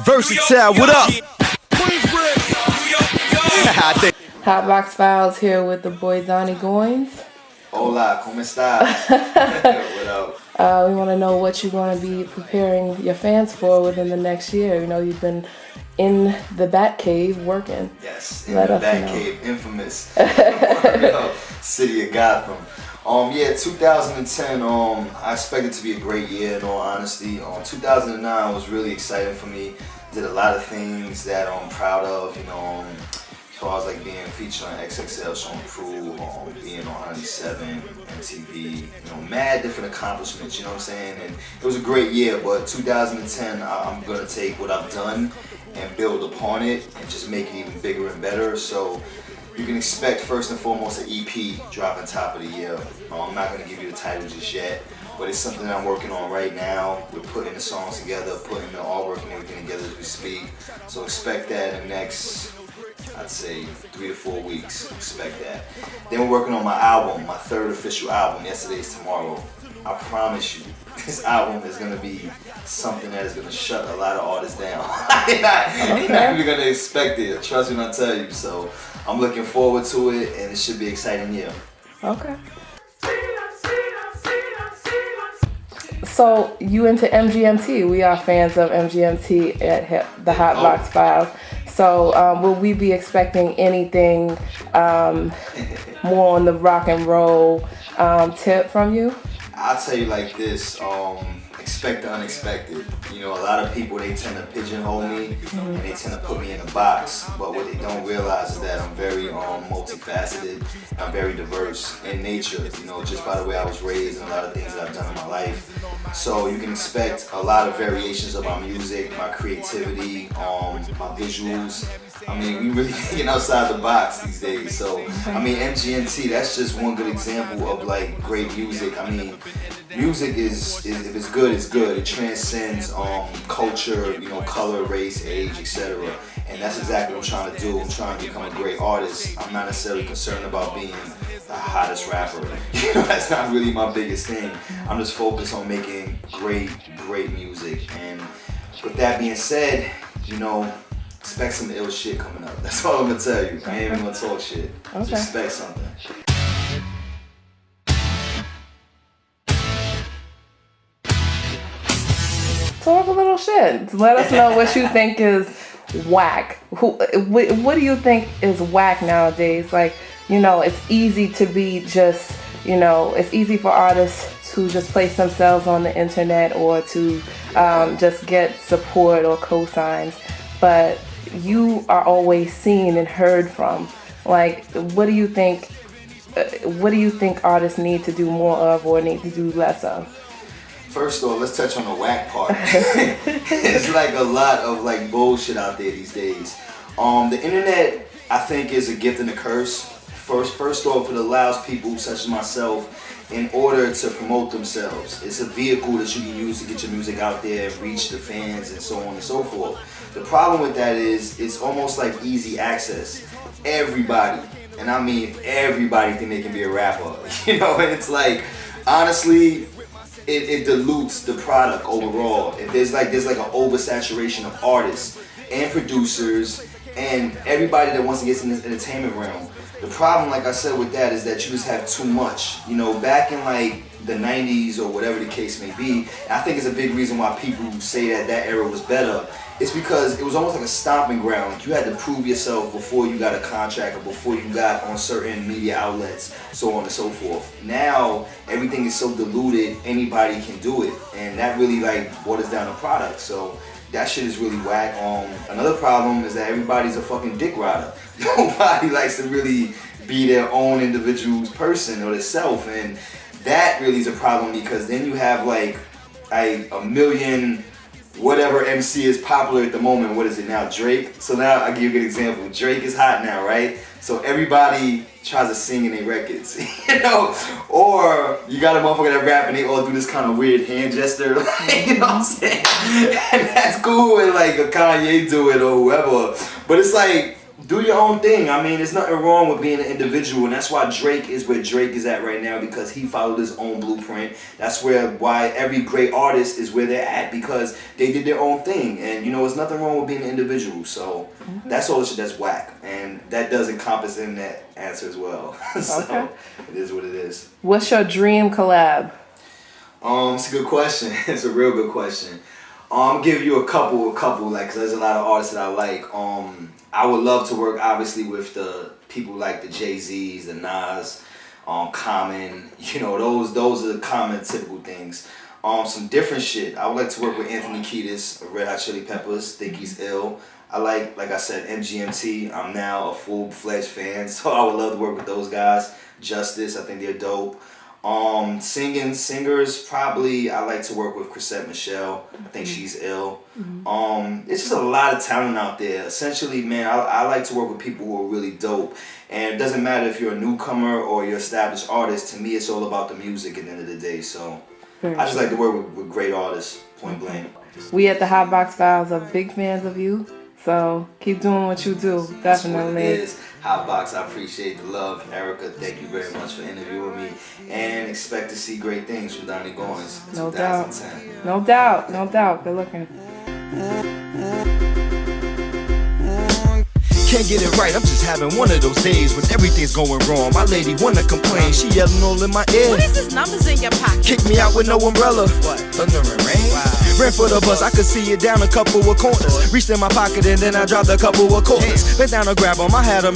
Versatile, what up? Hotbox Files here with the boy Donny Goines. Hola, ¿cómo está? What up? We want to know what you're going to be preparing your fans for within the next year. You know, you've been in the Bat Cave working. Yes, in the Bat Cave, infamous city of Gotham. 2010, I expect it to be a great year in all honesty. 2009 was really exciting for me. Did a lot of things that I'm proud of, as far as like being featured on XXL Showing Proof, being on 107, MTV, mad different accomplishments, you know what I'm saying? And it was a great year, but 2010, I'm gonna take what I've done and build upon it and just make it even bigger and better. So you can expect first and foremost an EP dropping top of the year. I'm not gonna give you the title just yet, but it's something that I'm working on right now. We're putting the songs together, putting the artwork and everything together as we speak. So expect that in the next, I'd say 3 to 4 weeks, expect that. Then we're working on my album, my third official album, Yesterday's Tomorrow. I promise you, this album is gonna be something that is gonna shut a lot of artists down. They're not even gonna expect it, trust me when I tell you. So I'm looking forward to it and it should be an exciting year. Okay. So you into MGMT? We are fans of MGMT at the Hotbox Files. So will we be expecting anything more on the rock and roll tip from you? I'll tell you like this, expect the unexpected. A lot of people, they tend to pigeonhole me and they tend to put me in a box, but what they don't realize is that I'm very multifaceted, I'm very diverse in nature, just by the way I was raised and a lot of things that I've done in my life. So you can expect a lot of variations of my music, my creativity, my visuals. We really thinking outside the box these days. So, MGMT, that's just one good example of like great music. Music is if it's good, it's good. It transcends culture, color, race, age, etc. And that's exactly what I'm trying to do. I'm trying to become a great artist. I'm not necessarily concerned about being the hottest rapper. That's not really my biggest thing. I'm just focused on making great music. And with that being said, expect some ill shit coming up. That's all I'm gonna tell you. I ain't even gonna talk shit. Okay. Just expect something. Talk a little shit. Let us know what you think is whack. What do you think is whack nowadays? Like, it's easy to be just, it's easy for artists to just place themselves on the internet or to just get support or cosigns. But you are always seen and heard from. Like, what do you think artists need to do more of or need to do less of? First off, let's touch on the whack part. It's like a lot of like bullshit out there these days. The internet, I think, is a gift and a curse. First off, it allows people such as myself in order to promote themselves. It's a vehicle that you can use to get your music out there and reach the fans and so on and so forth. The problem with that is it's almost like easy access. Everybody, and I mean everybody, think they can be a rapper. And it's like, honestly, it dilutes the product overall. There's like an oversaturation of artists and producers and everybody that wants to get in this entertainment realm. The problem, like I said, with that is that you just have too much. Back in like the 90s or whatever the case may be, I think it's a big reason why people say that era was better. It's because it was almost like a stomping ground. Like you had to prove yourself before you got a contract or before you got on certain media outlets, so on and so forth. Now, everything is so diluted, anybody can do it. And that really like waters down the product. So that shit is really whack. Another problem is that everybody's a fucking dick rider. Nobody likes to really be their own individual person or their self. And that really is a problem because then you have like a million whatever MC is popular at the moment. What is it now? Drake. So now I'll give you a good example. Drake is hot now, right? So everybody tries to sing in their records, or you got a motherfucker that rap and they all do this kind of weird hand gesture, you know what I'm saying? And that's cool when like a Kanye do it or whoever. But it's like do your own thing. I mean, there's nothing wrong with being an individual, and that's why Drake is where Drake is at right now, because he followed his own blueprint. That's why every great artist is where they're at, because they did their own thing. And you know, there's nothing wrong with being an individual. So that's all the shit that's whack, and that does encompass in that answer as well. So it is what it is. What's your dream collab? It's a good question. It's a real good question. I'll give you a couple, like, 'cause there's a lot of artists that I like. I would love to work, obviously, with the people like the Jay-Z's, the Nas, Common. You know, those are the common, typical things. Some different shit. I would like to work with Anthony Kiedis of Red Hot Chili Peppers. Think he's ill. I like I said, MGMT. I'm now a full-fledged fan, so I would love to work with those guys. Justice, I think they're dope. Singers, probably I like to work with Chrisette Michele. I think she's ill. It's just a lot of talent out there. Essentially, man, I like to work with people who are really dope. And it doesn't matter if you're a newcomer or you're an established artist. To me, it's all about the music at the end of the day. So I just like to work with great artists, point blank. We at the Hotbox Files are big fans of you. So keep doing what you do. Definitely. That's what it is. Hotbox, I appreciate the love. Erica, thank you very much for interviewing me. And expect to see great things from Donny Goines in 2010. No doubt. No doubt. Good looking. Can't get it right, I'm just having one of those days when everything's going wrong. My lady wanna complain, she yelling all in my ear. What is this numbers in your pocket? Kick me out with no umbrella. What? Thunder and rain? Wow. Ran for the bus, I could see it down a couple of corners. Reached in my pocket and then I dropped a couple of quarters. Bent down to grab 'em, I had 'em as